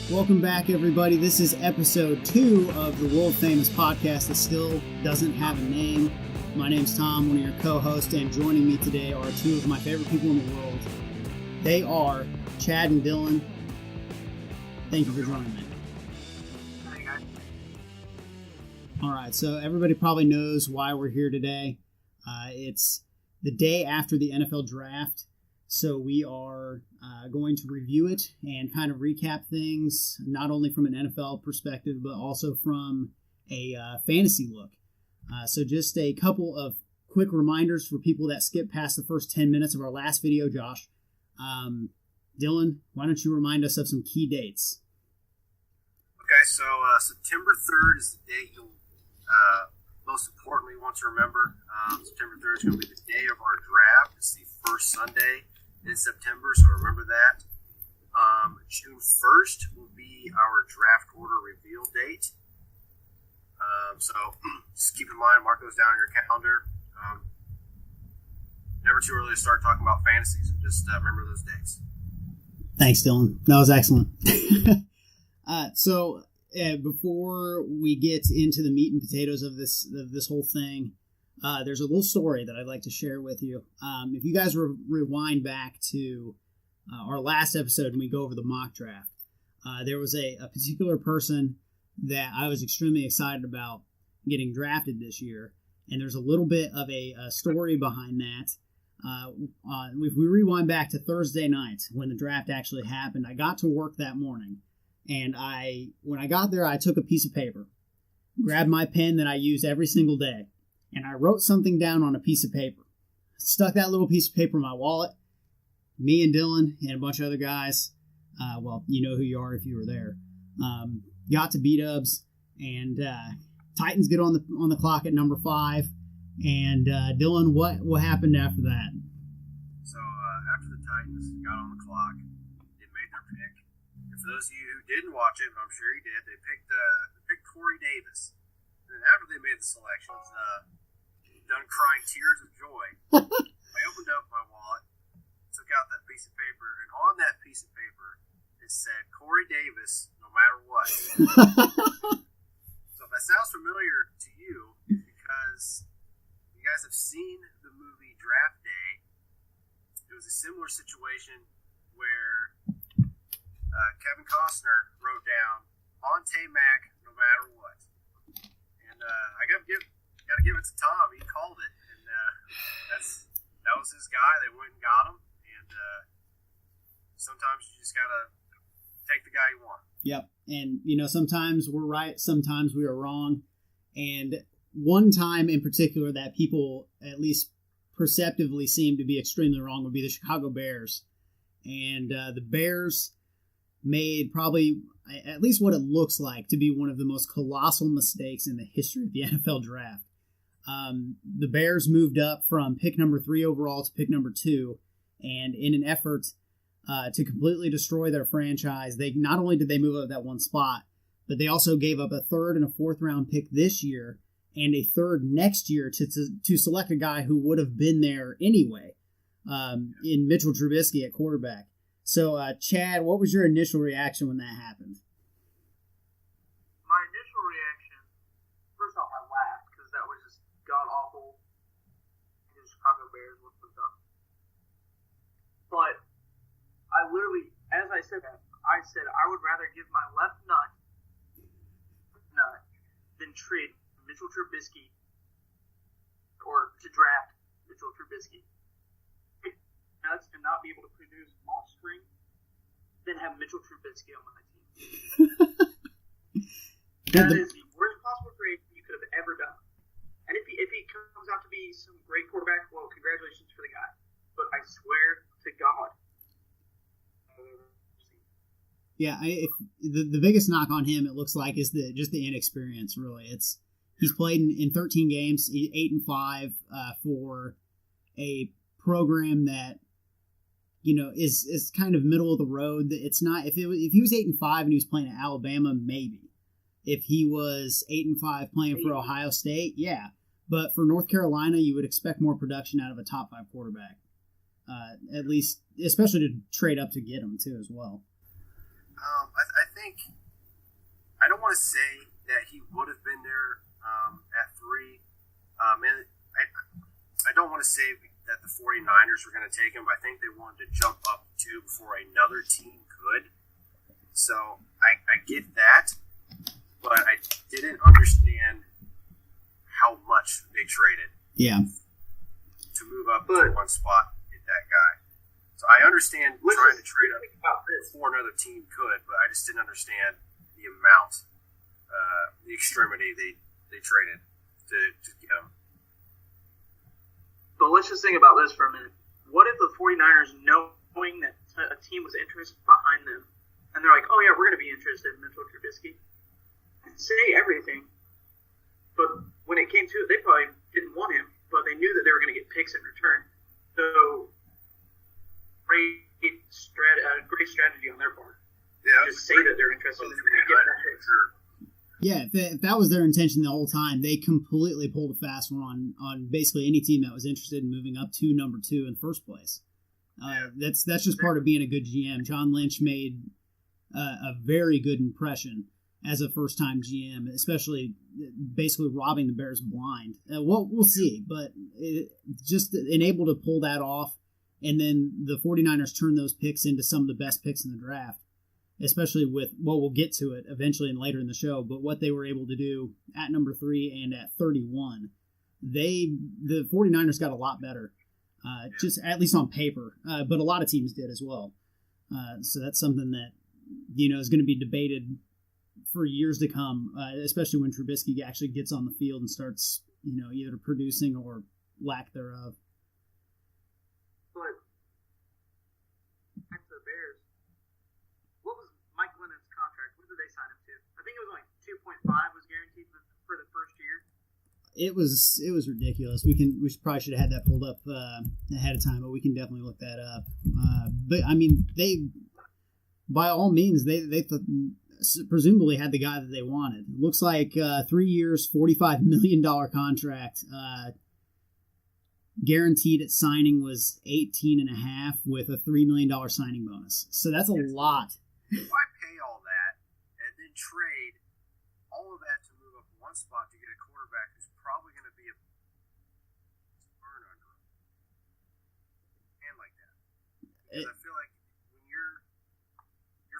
Welcome back, everybody. This is episode 2 of the world-famous podcast that still doesn't have a name. My name's Tom, one of your co-hosts, and joining me today are two of my favorite people in the world. They are Chad and Dylan. Thank you for joining me. Hey, guys. All right, so everybody probably knows why we're here today. It's the day after the NFL draft, so we are going to review it and kind of recap things, not only from an NFL perspective, but also from a fantasy look. So just a couple of quick reminders for people that skipped past the first 10 minutes of our last video, Josh. Dylan, why don't you remind us of some key dates? Okay, so September 3rd is the date you'll most importantly want to remember. September 3rd is going to be the day of our draft. It's the first Sunday in September, so remember that. June 1st will be our draft order reveal date. So just keep in mind, mark those down on your calendar. Never too early to start talking about fantasy, so just remember those dates. Thanks, Dylan. That was excellent. So before we get into the meat and potatoes of this whole thing, there's a little story that I'd like to share with you. If you guys rewind back to our last episode and we go over the mock draft, there was a particular person that I was extremely excited about getting drafted this year, and there's a little bit of a story behind that. If we rewind back to Thursday night when the draft actually happened, I got to work that morning, and when I got there, I took a piece of paper, grabbed my pen that I use every single day, and I wrote something down on a piece of paper. Stuck that little piece of paper in my wallet. Me and Dylan and a bunch of other guys, well, you know who you are if you were there, got to B-Dubs, and Titans get on the clock at number 5. And Dylan, what happened after that? So after the Titans got on the clock, they made their pick. And for those of you who didn't watch it, and I'm sure you did, they picked Corey Davis. And then after they made the selections, done crying tears of joy, I opened up my wallet, took out that piece of paper, and on that piece of paper it said Corey Davis, no matter what. So if that sounds familiar to you, it's because you guys have seen the movie Draft Day. It was a similar situation where Kevin Costner wrote down Monte Mack, no matter what. And I got to give it to Tom. He called it, and that was his guy. They went and got him, and sometimes you just gotta take the guy you want. Yep, and sometimes we're right, sometimes we are wrong, and one time in particular that people at least perceptively seem to be extremely wrong would be the Chicago Bears, and the Bears made probably at least what it looks like to be one of the most colossal mistakes in the history of the NFL draft. The Bears moved up from pick number 3 overall to pick number 2, and in an effort to completely destroy their franchise, they not only did they move up that one spot, but they also gave up a 3rd and a 4th round pick this year and a 3rd next year to select a guy who would have been there anyway, in Mitchell Trubisky at quarterback. So, Chad, what was your initial reaction when that happened? My initial reaction, first off, I laughed because that was just god-awful. The Chicago Bears would have done. But I literally, as I said that, I said I would rather give my left nut than trade Mitchell Trubisky or to draft Mitchell Trubisky. Nuts and not be able to produce offspring than have Mitchell Trubisky on my team. That is the worst possible trade you could have ever done. And if he comes out to be some great quarterback, well, congratulations for the guy. But I swear to God. Yeah, the biggest knock on him, it looks like, is just the inexperience. Really, he's played in 13 games, 8-5 for a program that is kind of middle of the road. It's not if he was 8-5 and he was playing at Alabama, maybe. If he was 8-5 playing for Ohio State, yeah. But for North Carolina, you would expect more production out of a top 5 quarterback. At least, especially to trade up to get him too as well. I think I don't want to say that he would have been there at 3. And I don't want to say that the 49ers were going to take him. I think they wanted to jump up 2 before another team could. So I get that, but I didn't understand how much they traded. Yeah. To move up to one spot and get that guy. So I understand trying to trade up before another team could, but I just didn't understand the amount, the extremity they traded to get him. But let's just think about this for a minute. What if the 49ers, knowing that a team was interested behind them, and they're like, oh yeah, we're going to be interested in Mitchell Trubisky, and say everything, but when it came to it, they probably didn't want him, but they knew that they were going to get picks in return. So, great strategy on their part. Yeah, just say that they're interested in getting that pick. Sure. Yeah, if that was their intention the whole time, they completely pulled a fast one on basically any team that was interested in moving up to number 2 in the first place. That's just part of being a good GM. John Lynch made a very good impression as a first-time GM, especially basically robbing the Bears blind. We'll see, but just able to pull that off, and then the 49ers turn those picks into some of the best picks in the draft. Especially with, well, we'll get to it eventually and later in the show, but what they were able to do at number 3 and at 31, the 49ers got a lot better, just at least on paper, but a lot of teams did as well. So that's something that, is going to be debated for years to come, especially when Trubisky actually gets on the field and starts, either producing or lack thereof. But back to the Bears. What was Mike Lennon's contract? What did they sign him to? I think it was like 2.5 was guaranteed for the first year. It was ridiculous. We probably should have had that pulled up ahead of time, but we can definitely look that up. But I mean, they by all means they presumably had the guy that they wanted. It looks like 3 years, $45 million contract. Guaranteed at signing was 18.5 with a $3 million signing bonus. So that's a lot. Why pay all that and then trade all of that to move up one spot to get a quarterback who's probably going to be a burn under him? And like that. Because I feel like when your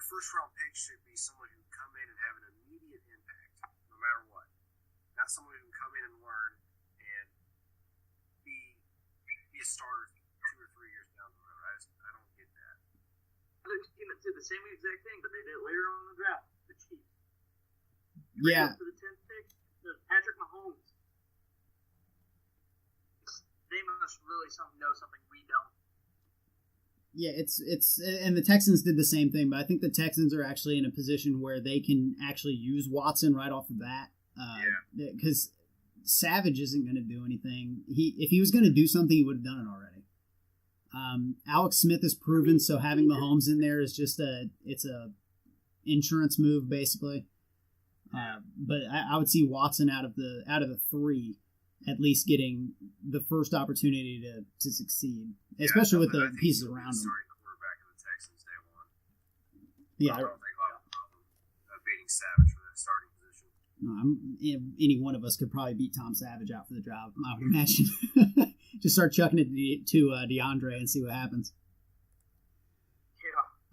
first round pick should be someone who can come in and have an immediate impact, no matter what. Not someone who can come in and learn and be a starter 2 or 3 years down the road. I don't get that. Other team that did the same exact thing, but they did it later on in the draft. The Chiefs. Yeah. For the 10th pick, Patrick Mahomes. They must really know something we don't. Yeah, it's and the Texans did the same thing, but I think the Texans are actually in a position where they can actually use Watson right off the bat. Because Savage isn't going to do anything. If he was going to do something, he would have done it already. Alex Smith is proven, so having Mahomes in there is just it's a insurance move basically. But I would see Watson out of the 3 at least getting the first opportunity to succeed, especially with the pieces around him. Starting quarterback of the Texans day one. Yeah, I don't think I'll have a problem beating Savage for that starting position. Any one of us could probably beat Tom Savage out for the job, I would imagine. Just start chucking it to DeAndre and see what happens.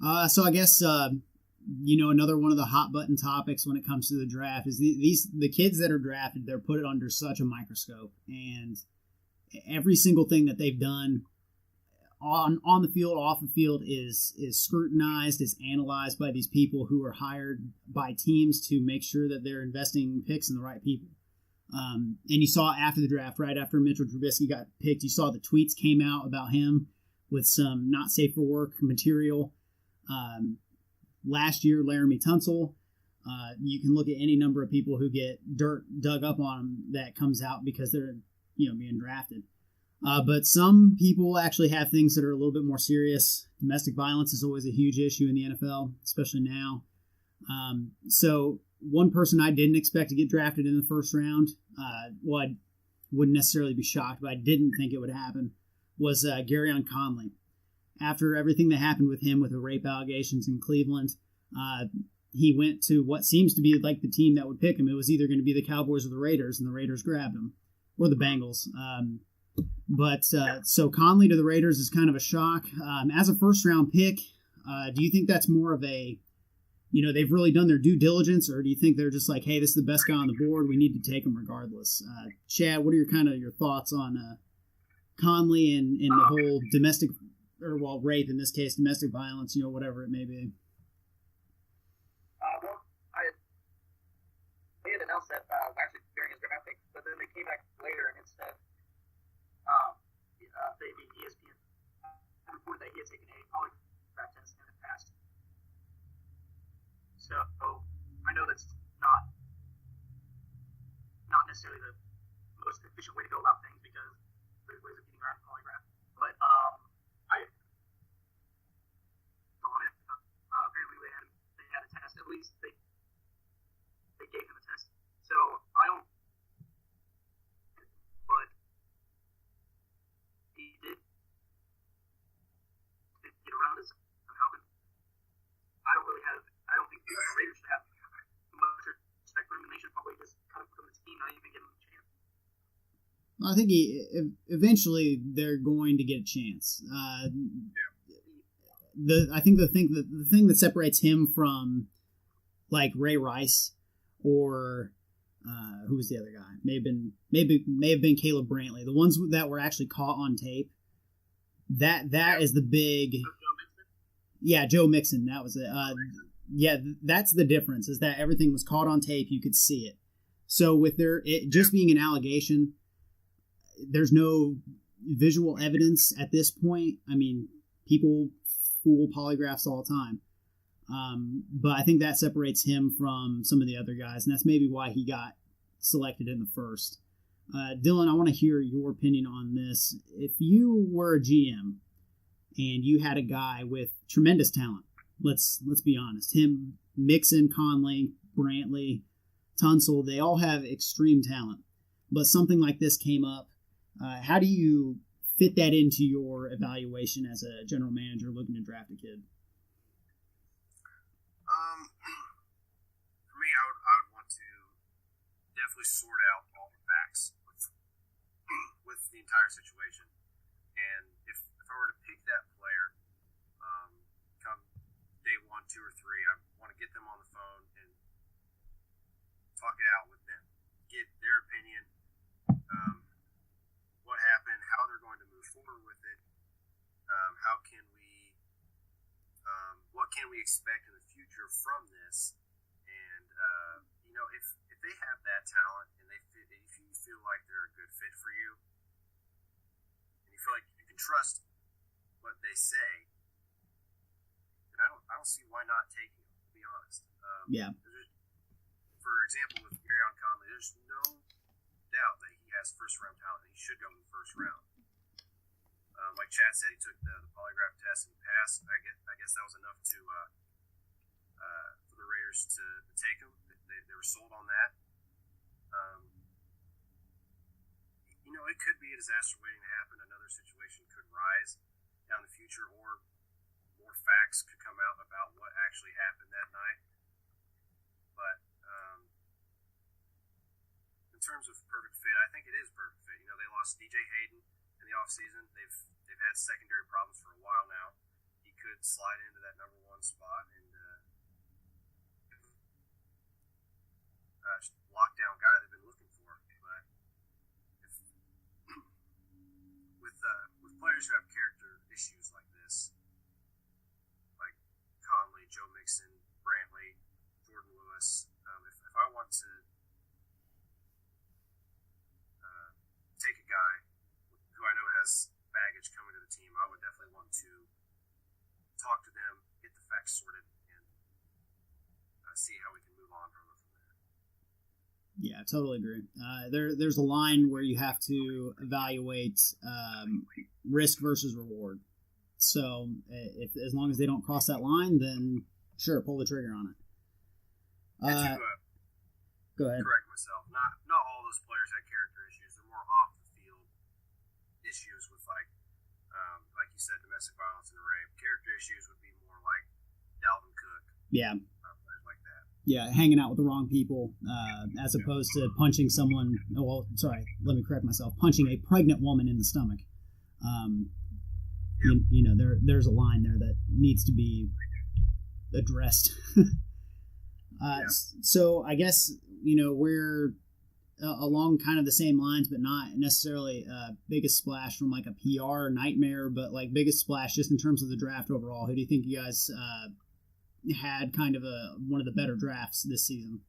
Yeah. So I guess another one of the hot button topics when it comes to the draft is the kids that are drafted. They're put under such a microscope, and every single thing that they've done on the field, off the field is scrutinized, is analyzed by these people who are hired by teams to make sure that they're investing picks in the right people. And you saw after the draft, right after Mitchell Trubisky got picked, you saw the tweets came out about him with some not safe for work material. Last year, Laramie Tunsil. You can look at any number of people who get dirt dug up on them that comes out because they're being drafted. But some people actually have things that are a little bit more serious. Domestic violence is always a huge issue in the NFL, especially now. So one person I didn't expect to get drafted in the first round, I wouldn't necessarily be shocked, but I didn't think it would happen, was Garyon Conley. After everything that happened with him with the rape allegations in Cleveland, he went to what seems to be like the team that would pick him. It was either going to be the Cowboys or the Raiders, and the Raiders grabbed him, or the Bengals. So Conley to the Raiders is kind of a shock. As a first-round pick, do you think that's more of a, they've really done their due diligence, or do you think they're just like, hey, this is the best guy on the board, we need to take him regardless? Chad, what are your thoughts on Conley and the whole domestic, rape in this case, domestic violence, whatever it may be? They had announced that actually during his draft pick, but then they came back later and instead, ESPN reported that he had taken a polygraph test and it passed. So I know that's not necessarily the most efficient way to go about things because there's ways of getting around a polygraph. But apparently they had a test. At least they gave him a test. So I don't. But he did get around it somehow. I don't think the Raiders should have much respect for him, and they should probably just cut him from the team, not even give him a chance. I think eventually they're going to get a chance. I think the thing that separates him from like Ray Rice or who was the other guy? May have been Caleb Brantley. The ones that were actually caught on tape. That is the big. Yeah, Joe Mixon. That was it. That's the difference. Is that everything was caught on tape. You could see it. So with it just being an allegation, there's no visual evidence at this point. I mean, people fool polygraphs all the time. But I think that separates him from some of the other guys, and that's maybe why he got selected in the first. Dylan, I want to hear your opinion on this. If you were a GM and you had a guy with tremendous talent, let's be honest, him, Mixon, Conley, Brantley, Tunsil, they all have extreme talent, but something like this came up. How do you fit that into your evaluation as a general manager looking to draft a kid? For me, I would want to definitely sort out all the facts with the entire situation. And if I were to pick that player, come day 1, 2, or 3, I want to get them on the phone and talk it out with them, get their opinion, what happened, how they're going to move forward with it, what can we expect in the future from this, and if they have that talent and if you feel like they're a good fit for you, and you feel like you can trust what they say, then I don't see why not taking them, to be honest. For example, with Garyon Conley, there's no doubt that he has first-round talent, and he should go in the first round. Like Chad said, he took the polygraph test and passed. I guess that was enough for the Raiders to take him. They were sold on that. It could be a disaster waiting to happen. Another situation could rise down the future, or more facts could come out about what actually happened that night. But in terms of perfect fit, I think it is perfect fit. They lost DJ Hayden in the offseason. They've had secondary problems for a while now. He could slide into that number 1 spot and lockdown guy they've been looking for. But with players who have character issues like this, like Conley, Joe Mixon, Brantley, Jordan Lewis, if I want to take a guy who I know has baggage coming to the team, I would definitely want to talk to them, get the facts sorted, and see how we can move on from there. Yeah, I totally agree. There's a line where you have to evaluate risk versus reward. So as long as they don't cross that line, then sure, pull the trigger on it. Go ahead. Correct myself. Not all those players had character issues. They're more off the field issues with like you said, domestic violence and rape. Character issues would be more like Dalvin Cook, Yeah. Players like that. Yeah, hanging out with the wrong people, as opposed to punching someone. Well, sorry, let me correct myself. Punching a pregnant woman in the stomach. There's a line there that needs to be addressed. So I guess we're along kind of the same lines, but not necessarily biggest splash from like a PR nightmare, but like biggest splash just in terms of the draft overall. Who do you think you guys had kind of one of the better drafts this season?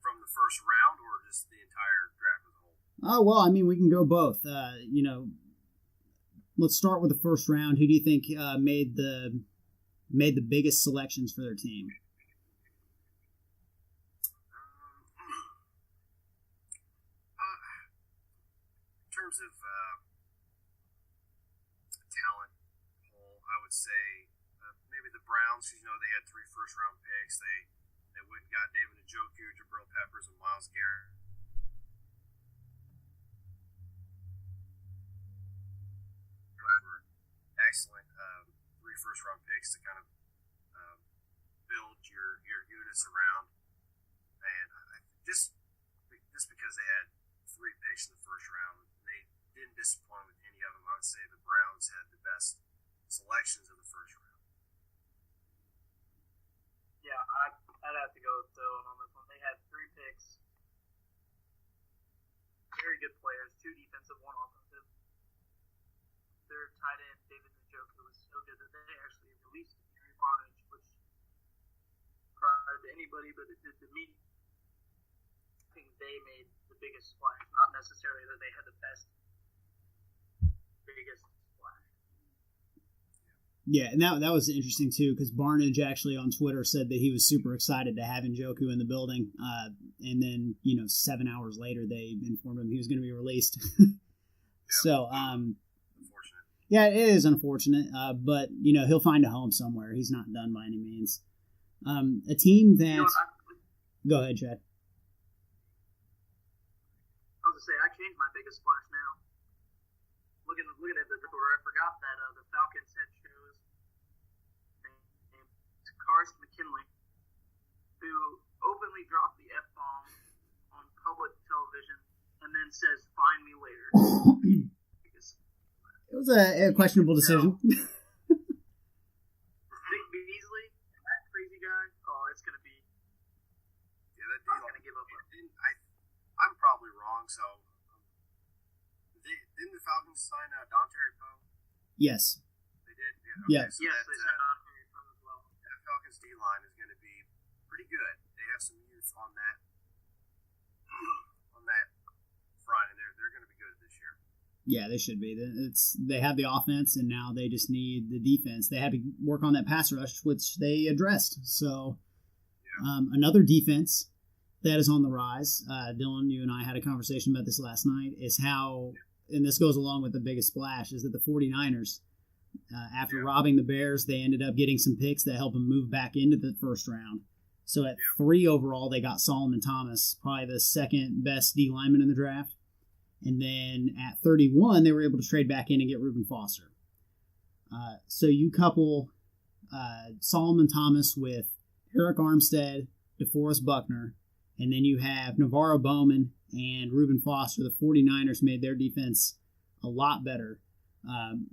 From the first round or just the entire draft as a whole? Oh, well, I mean, we can go both. Let's start with the first round. Who do you think made the biggest selections for their team? In terms of talent pool, I would say maybe the Browns. They had 3 first-round picks. They went and got David Njoku, Jabril Peppers, and Myles Garrett. Excellent 3 first-round picks to kind of build your units around, and just because they had 3 picks in the first round, they didn't disappoint with any of them. I would say the Browns had the best selections in the first round. Yeah, I'd have to go with Dylan on this one. They had 3 picks, very good players, 2 defensive, 1 offensive. Their tight end, David Njoku, was so good that they actually released Gary Barnage, which prior to anybody but it did to me. I think they made the biggest splash, not necessarily that they had the biggest splash. Yeah, and that was interesting too, because Barnage actually on Twitter said that he was super excited to have Njoku in the building, and then 7 hours later they informed him he was going to be released. So, unfortunate. Yeah, it is unfortunate, but he'll find a home somewhere. He's not done by any means. A team that go ahead, Chad. I was gonna say I changed my biggest splash now. Looking at the recorder, I forgot that the Falcons head coach named Carson McKinley, who openly dropped the F-bomb on public television and then says, "Find me later." It was a questionable decision. Vic Beasley, that crazy guy. Oh, it's gonna be. Yeah, that deal. I'm gonna give up. I'm probably wrong. So, didn't the Falcons sign Dontari Poe? Yes. They did. Yeah. Okay. Yes. So yes, they signed Dontari Poe as well. That Falcons D line is going to be pretty good. They have some youth on that front, and they're going to be good this year. Yeah, they should be. They have the offense, and now they just need the defense. They had to work on that pass rush, which they addressed. So, another defense that is on the rise, Dylan, you and I had a conversation about this last night, is how, and this goes along with the biggest splash, is that the 49ers, after robbing the Bears, they ended up getting some picks that helped them move back into the first round. So at 3 overall, they got Solomon Thomas, probably the second best D lineman in the draft. And then at 31, they were able to trade back in and get Reuben Foster. So you couple Solomon Thomas with Eric Armstead, DeForest Buckner, and then you have Navarro Bowman and Reuben Foster. The 49ers made their defense a lot better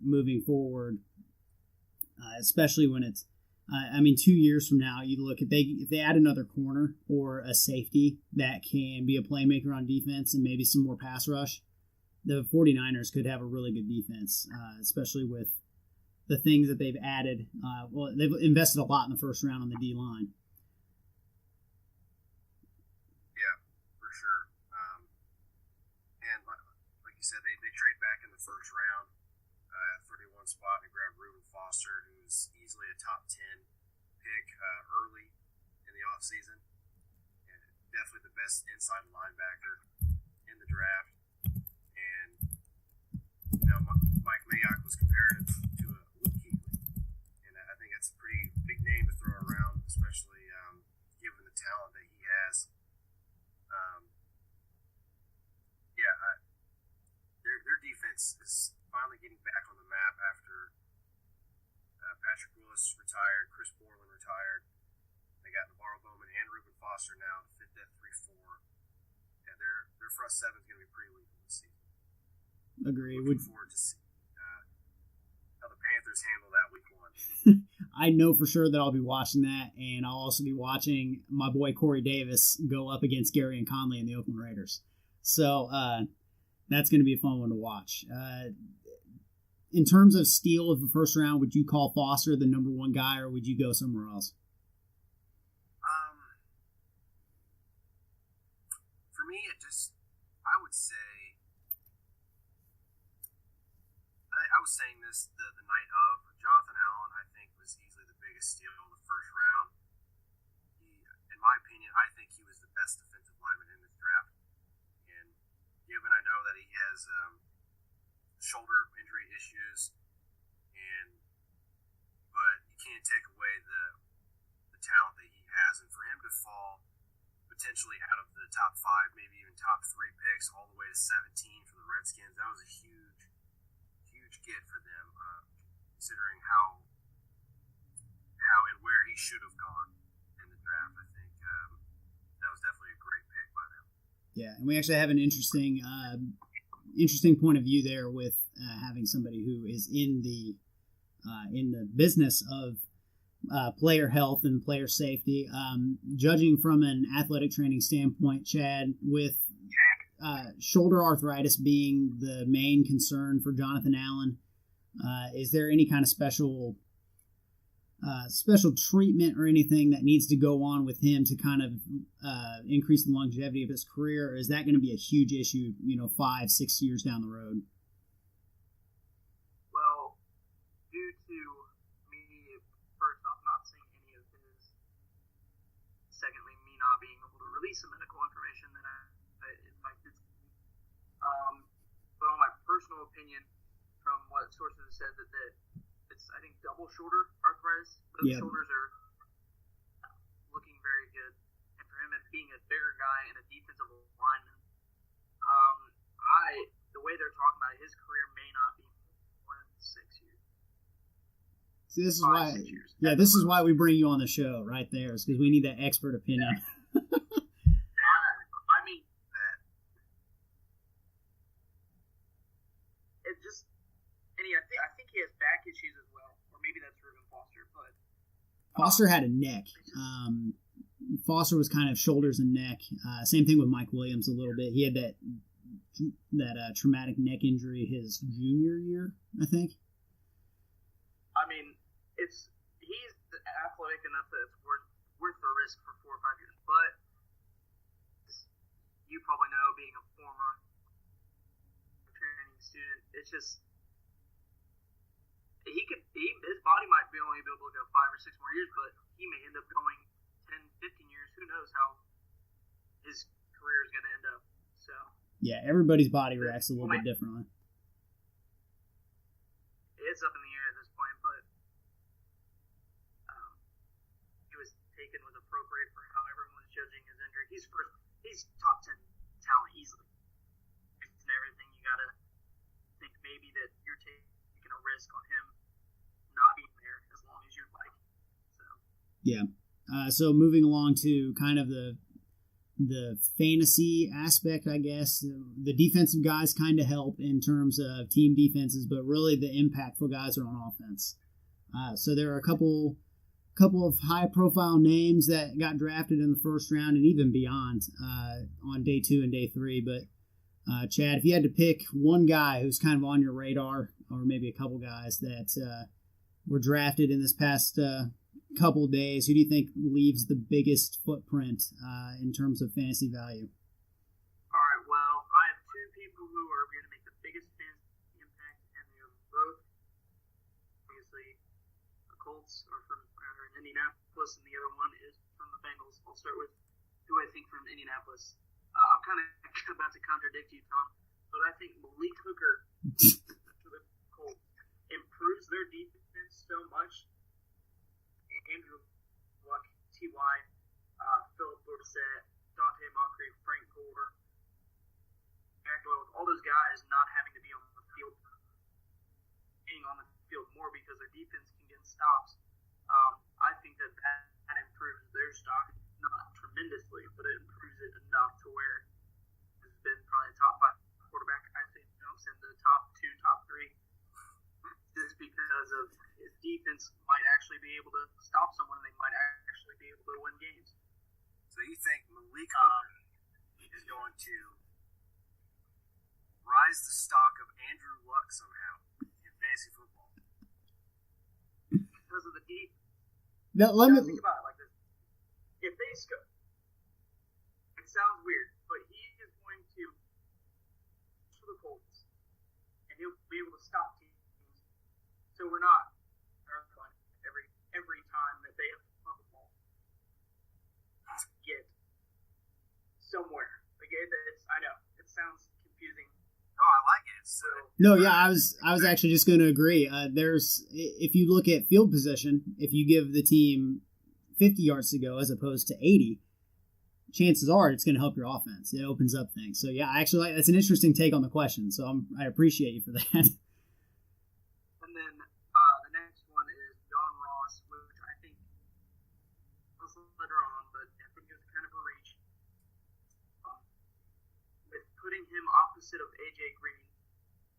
moving forward, especially when it's, 2 years from now, you look if they add another corner or a safety that can be a playmaker on defense and maybe some more pass rush, the 49ers could have a really good defense, especially with the things that they've added. They've invested a lot in the first round on the D line. Yeah, for sure. And like you said, they trade back in the first round at 31 spot and grab Reuben Foster, who's easily a top 10 pick early in the offseason. And definitely the best inside linebacker in the draft. And, Mike Mayock was comparing him to a Luke Kuechly. And I think that's a pretty big name to throw around, especially given the talent that he has. Their defense is finally getting back on the map after Patrick Willis retired, Chris Borland retired. They got Navarro Bowman and Reuben Foster now to fit that 3-4. Yeah, their front seven is going to be pretty lethal this season. Agree. Looking forward to see how the Panthers handle that week 1. I know for sure that I'll be watching that, and I'll also be watching my boy Corey Davis go up against Gary and Conley and the Oakland Raiders. So that's going to be a fun one to watch. In terms of steal of the first round, would you call Foster the number 1 guy, or would you go somewhere else? For me, I would say, I was saying this the night of, Jonathan Allen, I think, was easily the biggest steal of the first round. In my opinion, I think he was the best defensive lineman in this draft. And given I know that he has shoulder injury issues, but you can't take away the talent that he has, and for him to fall potentially out of the top 5, maybe even top 3 picks, all the way to 17 for the Redskins, that was a huge get for them, considering how and where he should have gone in the draft. I think that was definitely a great pick by them. Yeah, and we actually have an interesting point of view there with having somebody who is in the business of player health and player safety. Judging from an athletic training standpoint, Chad, with shoulder arthritis being the main concern for Jonathan Allen, is there any kind of special treatment or anything that needs to go on with him to kind of increase the longevity of his career? Or is that going to be a huge issue, 5-6 years down the road? Well, due to me, first off, not seeing any of his, secondly, me not being able to release the medical information that if I did see. But on my personal opinion, from what sources have said, that it's, I think, double shoulder arthritis. Those shoulders are looking very good. And for him, as being a bigger guy and a defensive lineman, the way they're talking about it, his career may not be more than 6 years. See, this is why, 6 years. Yeah, this is why we bring you on the show right there, is because we need that expert opinion. Yeah. I mean, it just, and I think he has back issues as well, or maybe that's Reuben Foster, but Foster had a neck. Foster was kind of shoulders and neck. Same thing with Mike Williams a little bit. He had that traumatic neck injury his junior year, I think. I mean, he's athletic enough that it's worth the risk for 4 or 5 years. But you probably know, being a former training student, it's just his body might be only able to go 5 or 6 more years, but he may end up going 10, 15 years. Who knows how his career is going to end up. So yeah, everybody's body reacts a little bit differently. It's up in the air at this point, but he was taken with appropriate for how everyone was judging his injury. He's top 10 talent easily. And everything, you got to think maybe that you're taking a risk on him not being there as long as you'd like. So yeah. So moving along to kind of the fantasy aspect, I guess. The defensive guys kind of help in terms of team defenses, but really the impactful guys are on offense. So there are a couple of high-profile names that got drafted in the first round and even beyond on day 2 and day 3. But Chad, if you had to pick one guy who's kind of on your radar, or maybe a couple guys that were drafted in this past couple of days, who do you think leaves the biggest footprint in terms of fantasy value? All right, well, I have 2 people who are going to make the biggest fantasy impact, and they're both, obviously, the Colts are in Indianapolis, and the other one is from the Bengals. I'll start with who I think from Indianapolis. I'm kind of about to contradict you, Tom, but I think Malik Hooker for the Colts improves their defense so much. Andrew Luck, T.Y., Philip Dorsett, Dante Moncrief, Frank Gore, with all those guys not having to be on the field, being on the field more because their defense can get stops. I think that improves their stock, not tremendously, but it improves it enough to where it's been probably a top 5 quarterback. I think jumps in the top 2, top 3, just because of his defense might actually be able to stop someone. They might actually be able to win games. So you think Malik Hooker is going to rise the stock of Andrew Luck somehow in fantasy football? Because of the deep. Now, let me think about it like this. If they score, it sounds weird, but he is going to the Colts, and he'll be able to stop teams. So we're not every time that they have the ball to get somewhere. Like I know it sounds confusing. No, I like it. No, yeah, I was actually just going to agree. There's, if you look at field position, if you give the team 50 yards to go as opposed to 80, chances are it's going to help your offense. It opens up things. So yeah, actually, that's an interesting take on the question. So I appreciate you for that. And then the next one is John Ross, which I think was later on, but I think it was kind of a reach. With putting him opposite of AJ Green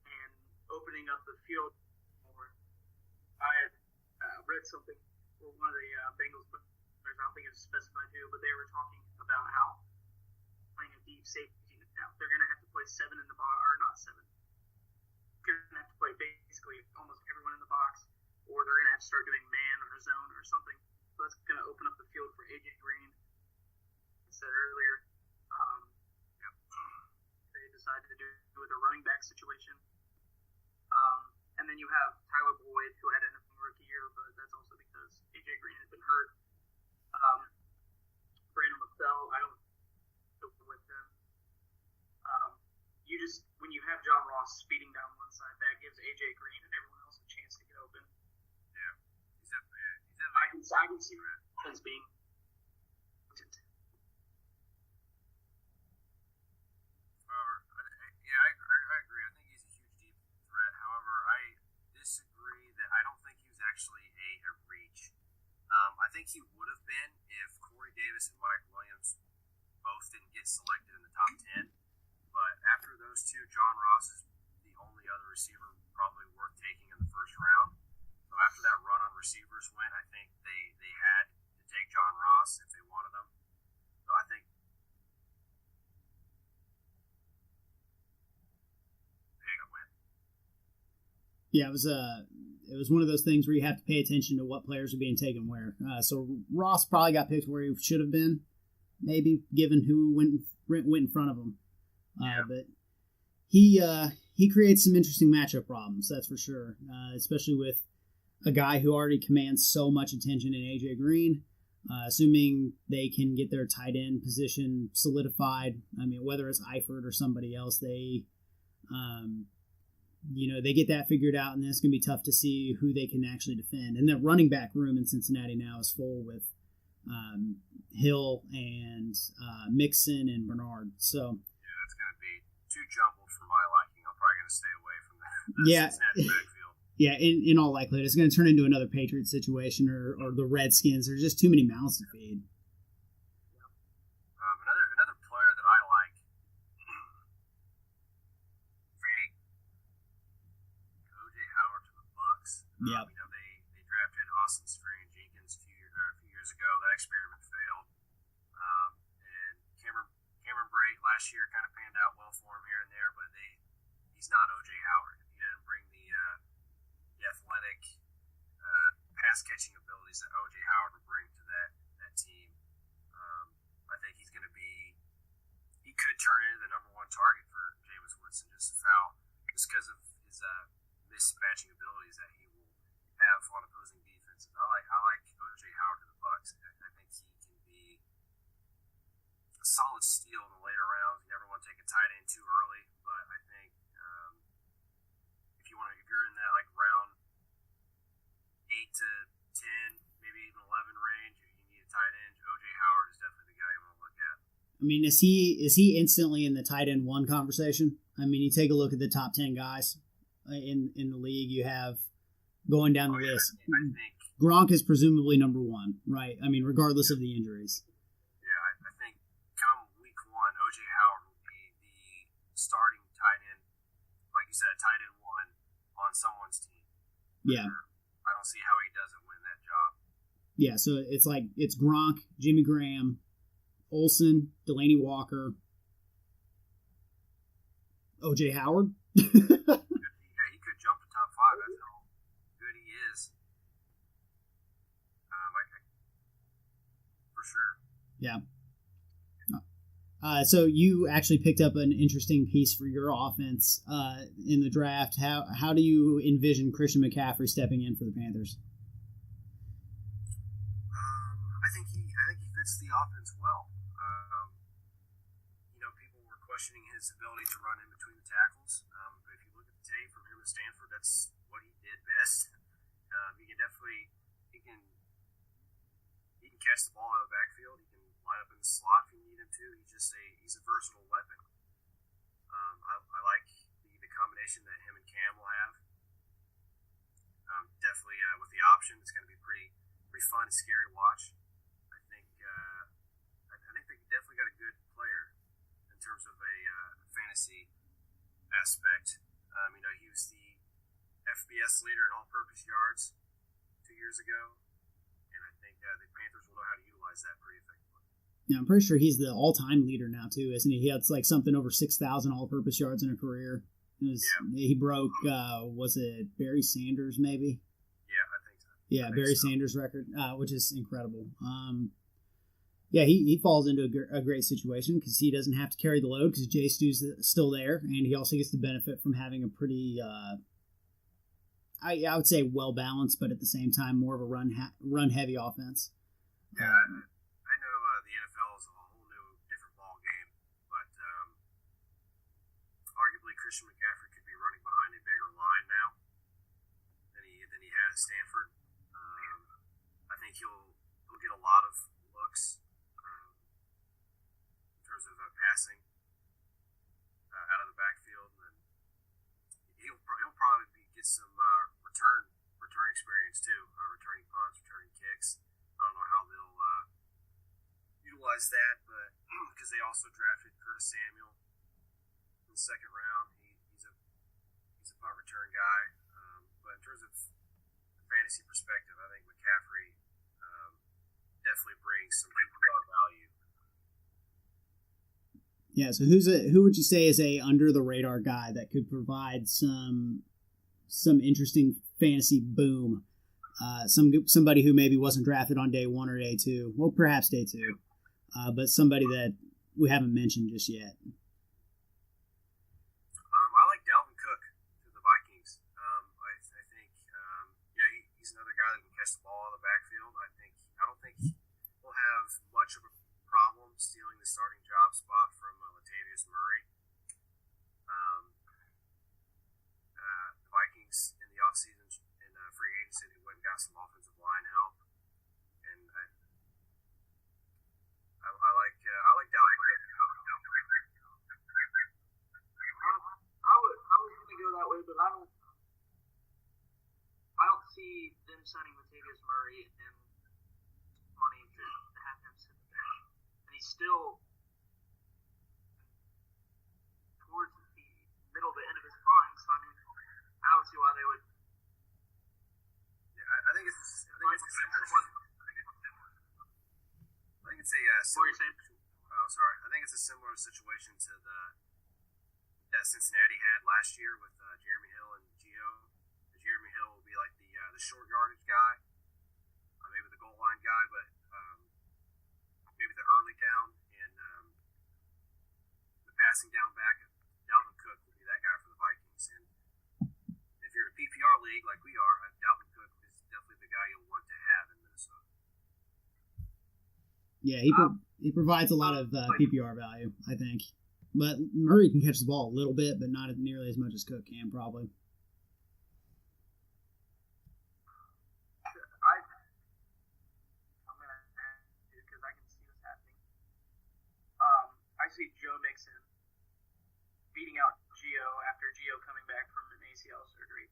and opening up the field more. I had read something for one of the Bengals players, I don't think it was specified who, but they were talking about how playing a deep safety now, they're going to have to play 7 in the box, or not 7. They're going to have to play basically almost everyone in the box, or they're going to have to start doing man or zone or something. So that's going to open up the field for AJ Green. I said earlier, they decided to do it with a running back situation. And then you have Tyler Boyd, who had an rookie year, but that's also because AJ Green had been hurt. Brandon McBell, I don't go with him. You just, when you have John Ross speeding down one side, that gives AJ Green and everyone else a chance to get open. Yeah, I can see as being potent. I agree. I think he's a huge deep threat. However, I disagree that I don't think he was actually a reach. I think he would have been if Corey Davis and Mike Williams both didn't get selected in the top 10. But after those two, John Ross is the only other receiver probably worth taking in the first round. So after that run on receivers went, I think they had to take John Ross if they wanted him. So I think Yeah, it was one of those things where you have to pay attention to what players are being taken where. So Ross probably got picked where he should have been, maybe given who went in front of him. But he creates some interesting matchup problems, that's for sure. Especially with a guy who already commands so much attention in AJ Green. Assuming they can get their tight end position solidified. I mean, whether it's Eifert or somebody else, they get that figured out, and then it's going to be tough to see who they can actually defend. And the running back room in Cincinnati now is full with Hill and Mixon and Bernard. So yeah, that's going to be too jumbled for my liking. I'm probably going to stay away from that Cincinnati backfield. Yeah, in all likelihood, it's going to turn into another Patriots situation or the Redskins. There's just too many mouths to feed. Another player that I like, O.J. Howard to the Bucks. Yeah. They drafted Austin Strain Jenkins a few years ago. That experiment failed. And Cameron Brate last year kind of panned out well for him here and there, but he's not O.J. Howard. He didn't bring the athletic pass-catching abilities that O.J. Howard would bring to that team. I think he could turn into the number one target for Jameis Winston just because of his mismatching abilities that he will have on opposing defenses. I like O.J. Howard to the Bucks. I think he can be a solid steal in the later rounds. You never want to take a tight end too early, but I think if you're in that like round 8 to 10, maybe even 11 range, if you need a tight end, O.J. Howard is definitely the guy you want to look at. I mean, is he instantly in the tight end 1 conversation? I mean, you take a look at the top 10 guys in the league. You have going down the list. I think Gronk is presumably number one, right? I mean, regardless of the injuries. Yeah, I think come week 1, O.J. Howard will be the starting tight end, like you said, tight end 1 on someone's team. Yeah. I don't see how he doesn't win that job. Yeah, so it's Gronk, Jimmy Graham, Olsen, Delaney Walker, O.J. Howard. Yeah, he could jump to top 5. That's how good he is. For sure. Yeah. So you actually picked up an interesting piece for your offense in the draft. How do you envision Christian McCaffrey stepping in for the Panthers? I think he fits the offense well. People were questioning his ability to run in between the tackles, but if you look at the tape from him at Stanford, that's what he did best. He can catch the ball out of the backfield. He can line up in the slot if you need him to. He's a versatile weapon. I like the combination that him and Cam will have. Definitely with the option, it's going to be pretty fun and scary to watch. I think they definitely got a good player in terms of a fantasy aspect. He was the FBS leader in all-purpose yards 2 years ago, and I think the Panthers will know how to utilize that pretty effectively. Yeah, I'm pretty sure he's the all-time leader now too, isn't he? He had like something over 6,000 all-purpose yards in a career. He broke, was it Barry Sanders maybe? Yeah, I think so. Yeah, Barry Sanders' record, which is incredible. Yeah, he falls into a great situation because he doesn't have to carry the load because Jay Stu's still there, and he also gets to benefit from having a pretty, I would say well-balanced, but at the same time more of a run-heavy offense. Yeah, I know the NFL is a whole new, different ball game, but arguably Christian McCaffrey could be running behind a bigger line now than he had at Stanford. I think he'll get a lot of looks in terms of passing out of the backfield, and he'll probably get some return experience too, returning punts, returning kicks. I don't know how they'll utilize that, but because they also drafted Curtis Samuel in the second round, he's a punt return guy. But in terms of fantasy perspective, I think McCaffrey definitely brings some PPR value. Yeah, so who would you say is a under the radar guy that could provide some interesting fantasy boom? Somebody who maybe wasn't drafted on day 1 or day 2, well, perhaps day 2, but somebody that we haven't mentioned just yet. I like Dalvin Cook to the Vikings. I think he's another guy that can catch the ball out of the backfield. I don't think he'll have much of a problem stealing the starting job spot from Latavius Murray. The Vikings in the offseason in free agency, they went and got some offensive line help, and I like Dalvin Cook. I was going to go that way, but I don't see them signing Latavius Murray and money to have him sit the bench, and he's still towards the middle to end of his prime. So I mean, I don't see why they would. Yeah, I think it's a similar. I think it's a similar. Oh, sorry. I think it's a similar situation to that Cincinnati had last year with Jeremy Hill and Gio. Jeremy Hill will be like the short yardage guy, maybe the goal line guy, but maybe the early down and the passing down back. Dalvin Cook will be that guy for the Vikings. And if you're in a PPR league like we are, Dalvin Cook is definitely the guy you'll want to have in Minnesota. Yeah, he provides a lot of PPR value, I think. But Murray can catch the ball a little bit, but not nearly as much as Cook can, probably. I'm going to add it because I can see this happening. I see Joe Mixon beating out Gio after Gio coming back from an ACL surgery.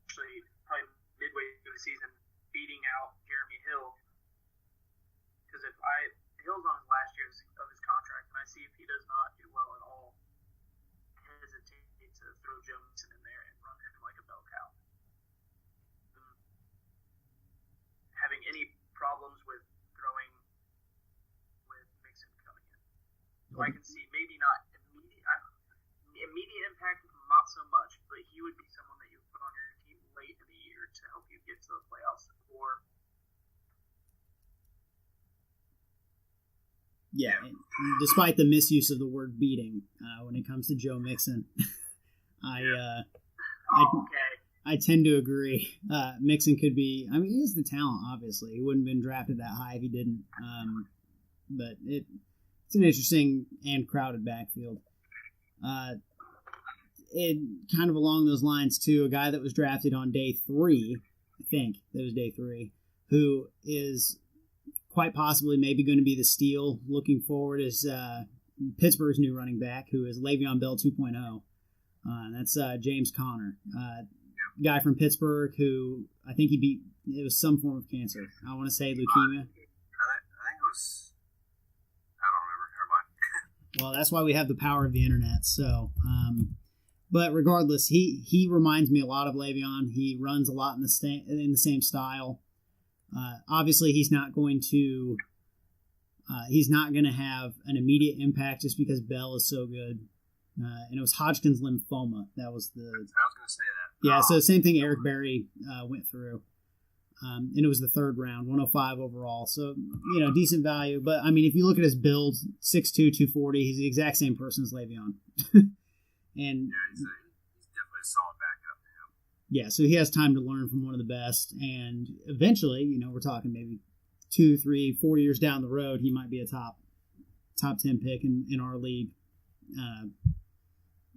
Actually, probably midway midway through the season beating out Jeremy Hill. Because Hill's on his last year of his contract, and I see if he does not do well at all, I hesitate to throw Joe Mixon in there and run him like a bell cow. Having any problems with throwing with Mixon coming in. So I can see maybe not immediate impact, not so much, but he would be someone that you would put on your team late in the year to help you get to the playoffs. Or yeah, despite the misuse of the word beating when it comes to Joe Mixon, I tend to agree. Mixon could be. I mean, he has the talent. Obviously, he wouldn't have been drafted that high if he didn't. But it's an interesting and crowded backfield. It kind of along those lines too. A guy that was drafted on day 3, I think that was day 3, who is quite possibly maybe going to be the steal looking forward is Pittsburgh's new running back, who is Le'Veon Bell 2.0. That's James Conner, guy from Pittsburgh who I think it was some form of cancer. I want to say leukemia. I think it was. I don't remember. Never mind. Well, that's why we have the power of the internet. So, but regardless, he reminds me a lot of Le'Veon. He runs a lot in the same style. Obviously, he's not going to have an immediate impact just because Bell is so good. And it was Hodgkin's lymphoma. That was the. I was going to say that. Yeah, so same thing Eric Berry went through. And it was the 3rd round, 105 overall. So, decent value. But, I mean, if you look at his build, 6'2", 240, he's the exact same person as Le'Veon. And yeah, he's definitely a solid backup. Yeah, so he has time to learn from one of the best. And eventually, we're talking maybe 2, 3, 4 years down the road, he might be a top 10 pick in our league.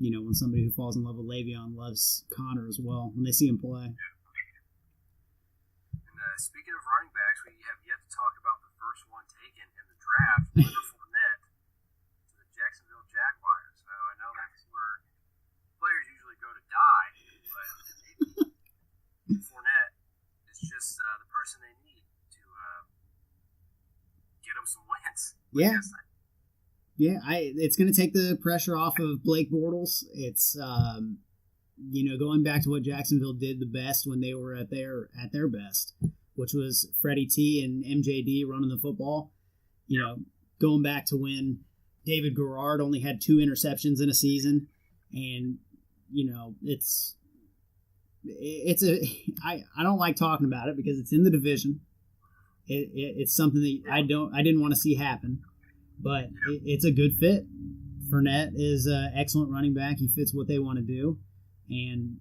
When somebody who falls in love with Le'Veon loves Conner as well when they see him play. And speaking of running backs, we have yet to talk about the first one taken in the draft, Leonard Fournette, to the Jacksonville Jaguars. So I know that's where players usually go to die, but maybe Fournette is just the person they need to get them some wins. Yeah. Yeah, it's going to take the pressure off of Blake Bortles. It's going back to what Jacksonville did the best when they were at their best, which was Freddie T and MJD running the football. Going back to when David Garrard only had 2 interceptions in a season, and I don't like talking about it because it's in the division. It's something that I didn't want to see happen. But it's a good fit. Fournette is an excellent running back. He fits what they want to do. And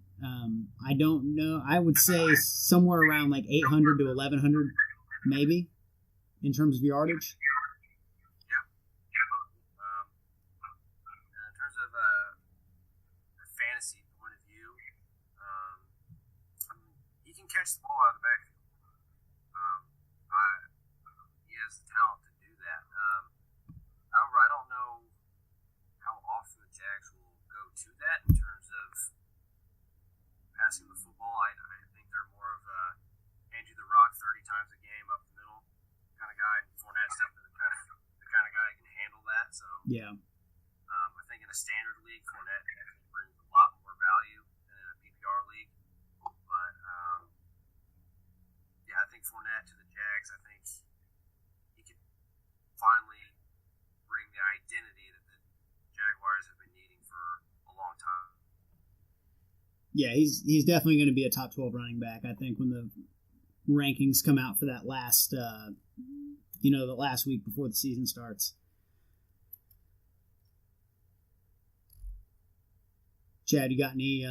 I don't know. I would say somewhere around like 800 to 1,100 maybe in terms of yardage. Yeah. In terms of a fantasy point of view, he can catch the ball out of the backfield. He has the talent to do that. However, I don't know how often the Jags will go to that in terms of passing the football. I think they're more of a hand you the rock 30 times a game up the middle kind of guy. And Fournette's definitely the kind of guy who can handle that. So Yeah. I think in a standard league, Fournette brings a lot more value than in a PPR league. But I think Fournette to the Jags, I think he could finally bring the identity that the Jaguars have been needing for a long time. Yeah, he's definitely going to be a top 12 running back, I think, when the rankings come out for that last, the last week before the season starts. Chad, you got any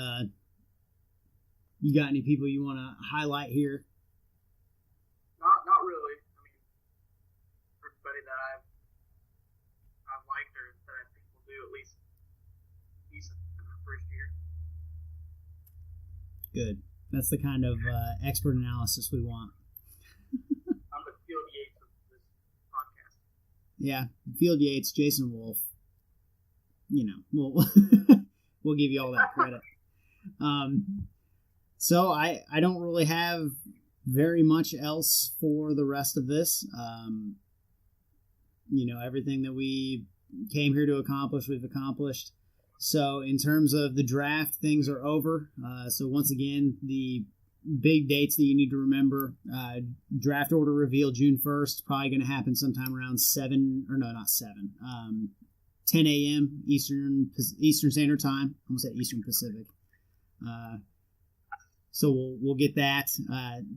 people you want to highlight here? Not really. I mean, everybody that I've liked or that I think will do at least decent in the first year. Good. That's the kind of expert analysis we want. I'm the Field Yates of this podcast. Yeah, Field Yates, Jason Wolf. We'll we'll give you all that credit. So I don't really have very much else for the rest of this. Everything that we came here to accomplish, we've accomplished. So in terms of the draft, things are over. So once again, the big dates that you need to remember, draft order reveal June 1st, probably going to happen sometime around 10 a.m. Eastern Standard Time. I almost said Eastern Pacific. So we'll get that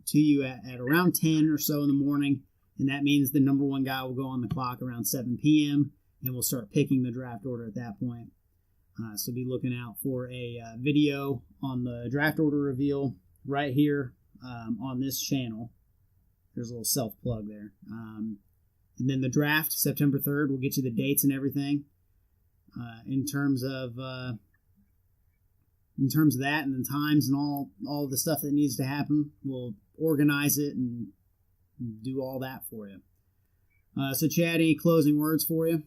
to you at around 10 or so in the morning, and that means the number one guy will go on the clock around 7 p.m., and we'll start picking the draft order at that point. So be looking out for a video on the draft order reveal right here on this channel. There's a little self-plug there. And then the draft, September 3rd, we'll get you the dates and everything. In terms of that and the times and all the stuff that needs to happen, we'll organize it and do all that for you. So Chad, any closing words for you?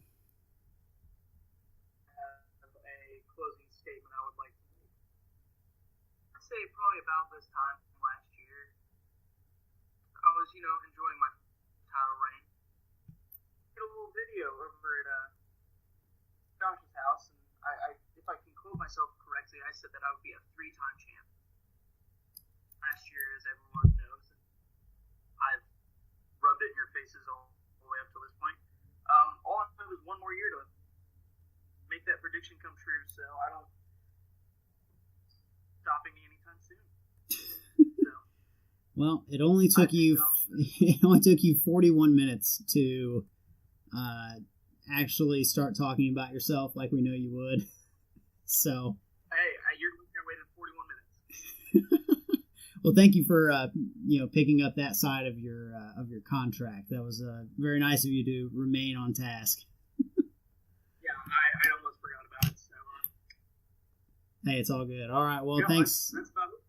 About this time last year, I was, enjoying my title reign. Did a little video over at Josh's house, and I if I can quote myself correctly, I said that I would be a 3-time champ. Last year, as everyone knows, and I've rubbed it in your faces all the way up to this point. All I have is one more year to make that prediction come true, so I don't stopping me anytime soon. Well, it only took you 41 minutes to actually start talking about yourself like we know you would. So, hey, you're the one that waited 41 minutes. Well, thank you for picking up that side of your contract. That was very nice of you to remain on task. Yeah, I almost forgot about it. So, hey, it's all good. All right, well, thanks. That's about it.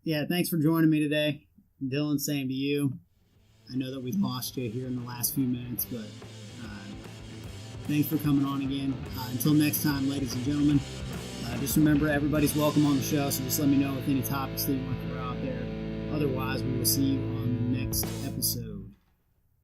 Yeah, thanks for joining me today. Dylan, same to you. I know that we've lost you here in the last few minutes, but thanks for coming on again. Until next time, ladies and gentlemen, just remember everybody's welcome on the show, so just let me know if any topics that you want to throw out there. Otherwise, we will see you on the next episode.